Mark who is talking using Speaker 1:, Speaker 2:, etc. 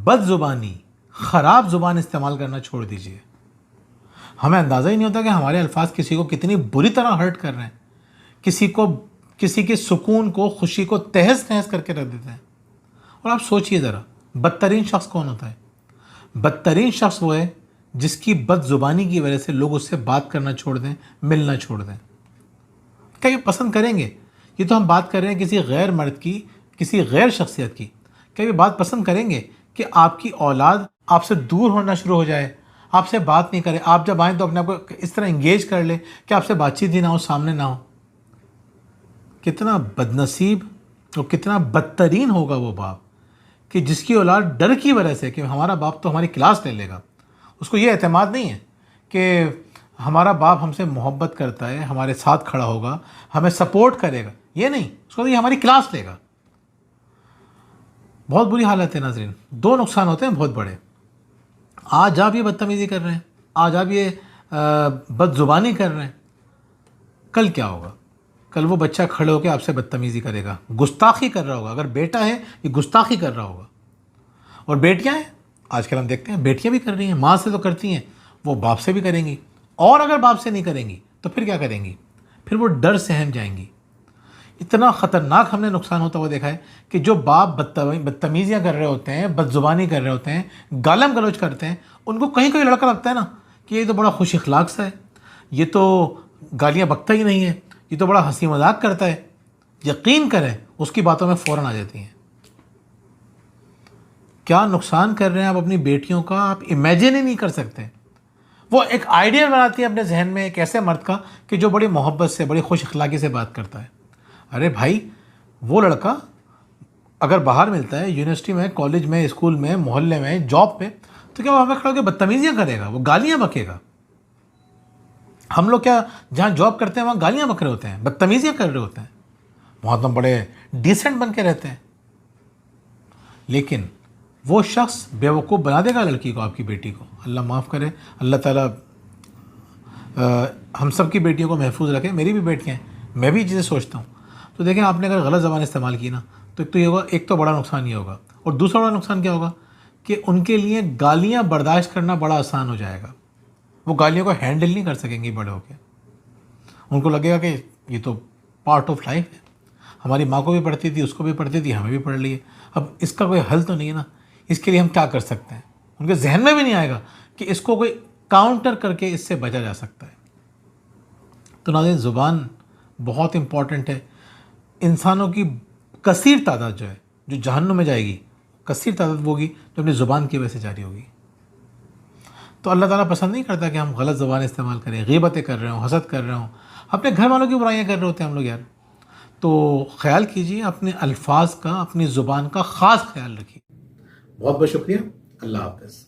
Speaker 1: बदजुबानी, ख़राब ज़ुबान इस्तेमाल करना छोड़ दीजिए। हमें अंदाज़ा ही नहीं होता कि हमारे अल्फाज किसी को कितनी बुरी तरह हर्ट कर रहे हैं, किसी के सुकून को, खुशी को तहस नहस करके रख देते हैं। और आप सोचिए ज़रा, बदतरीन शख्स कौन होता है? बदतरीन शख्स वो है जिसकी बदजुबानी की वजह से लोग उससे बात करना छोड़ दें, मिलना छोड़ दें। क्या ये पसंद करेंगे? ये तो हम बात कर रहे हैं किसी गैर मर्द की, किसी गैर शख्सियत की। क्या ये बात पसंद करेंगे कि आपकी औलाद आपसे दूर होना शुरू हो जाए, आपसे बात नहीं करे, आप जब आएँ तो अपने आप को इस तरह इंगेज कर ले कि आपसे बातचीत ही ना हो, सामने ना हो? कितना बदनसीब और कितना बदतरीन होगा वो बाप कि जिसकी औलाद डर की वजह से कि हमारा बाप तो हमारी क्लास ले लेगा, उसको ये एतमाद नहीं है कि हमारा बाप हमसे मोहब्बत करता है, हमारे साथ खड़ा होगा, हमें सपोर्ट करेगा, ये नहीं, उसको तो ये हमारी क्लास लेगा। बहुत बुरी हालत है नाज़रीन। दो नुकसान होते हैं बहुत बड़े। आज आप ये बदतमीज़ी कर रहे हैं, आज आप ये बदजुबानी कर रहे हैं, कल क्या होगा? कल वो बच्चा खड़े होकर आपसे बदतमीज़ी करेगा, गुस्ताखी कर रहा होगा। अगर बेटा है ये गुस्ताखी कर रहा होगा। और बेटियां हैं, आजकल हम देखते हैं बेटियां भी कर रही हैं, माँ से तो करती हैं, वो बाप से भी करेंगी। और अगर बाप से नहीं करेंगी तो फिर क्या करेंगी? फिर वो डर सहम जाएंगी। इतना ख़तरनाक हमने नुकसान होता हुआ देखा है कि जो बाप बदतमीज़ियाँ कर रहे होते हैं, बदजुबानी कर रहे होते हैं, गालम गलौज करते हैं, उनको कहीं कहीं लड़का लगता है ना कि ये तो बड़ा खुश इखलाक सा है, ये तो गालियाँ बकता ही नहीं है, ये तो बड़ा हंसी मजाक करता है। यकीन करें उसकी बातों में फ़ौरन आ जाती हैं। क्या नुकसान कर रहे हैं आप अपनी बेटियों का, आप इमेजिन ही नहीं कर सकते। वो एक आइडिया बनाती है अपने जहन में एक ऐसे मर्द का कि जो बड़ी मोहब्बत से, बड़ी खुश अखलाकी से बात करता है। अरे भाई, वो लड़का अगर बाहर मिलता है, यूनिवर्सिटी में, कॉलेज में, स्कूल में, मोहल्ले में, जॉब पे, तो क्या वो हमें खड़ा होकर बदतमीज़ियाँ करेगा? वो गालियाँ बकेगा। हम लोग क्या जहाँ जॉब करते हैं वहाँ गालियाँ बक रहे होते हैं, बदतमीज़ियाँ कर रहे होते हैं, वहाँ तो बड़े डिसेंट बन के रहते हैं। लेकिन वो शख्स बेवकूफ़ बना देगा लड़की को, आपकी बेटी को। अल्लाह माफ़ करे, अल्लाह ताला हम सब की बेटियों को महफूज रखे। मेरी भी बेटियाँ हैं, मैं भी चीज़ें सोचता हूँ। तो देखें, आपने अगर गलत ज़बान इस्तेमाल की ना तो एक तो ये होगा, एक तो बड़ा नुकसान ये होगा। और दूसरा बड़ा नुकसान क्या होगा कि उनके लिए गालियाँ बर्दाश्त करना बड़ा आसान हो जाएगा। वो गालियों को हैंडल नहीं कर सकेंगी बड़े होकर। उनको लगेगा कि ये तो पार्ट ऑफ लाइफ है, हमारी माँ को भी पढ़ती थी, उसको भी पढ़ती थी, हमें भी पढ़ ली है, अब इसका कोई हल तो नहीं है ना, इसके लिए हम क्या कर सकते हैं? उनके जहन में भी नहीं आएगा कि इसको कोई काउंटर करके इससे बचा जा सकता है। तो नाज़रीन, ज़ुबान बहुत इम्पॉर्टेंट है। इंसानों की कसीर तादाद जो है, जो जहन्नुम में जाएगी, कसीर तादाद वो होगी जो अपनी ज़ुबान की वजह से जारी होगी। तो अल्लाह ताला पसंद नहीं करता कि हम गलत ज़ुबान इस्तेमाल करें, ग़ीबतें कर रहे हों, हसद कर रहे हों, अपने घर वालों की बुराइयाँ कर रहे होते हैं हम लोग यार। तो ख्याल कीजिए अपने अल्फाज का, अपनी ज़ुबान का ख़ास ख्याल रखिए। बहुत बहुत शुक्रिया। अल्लाह हाफ़िज़।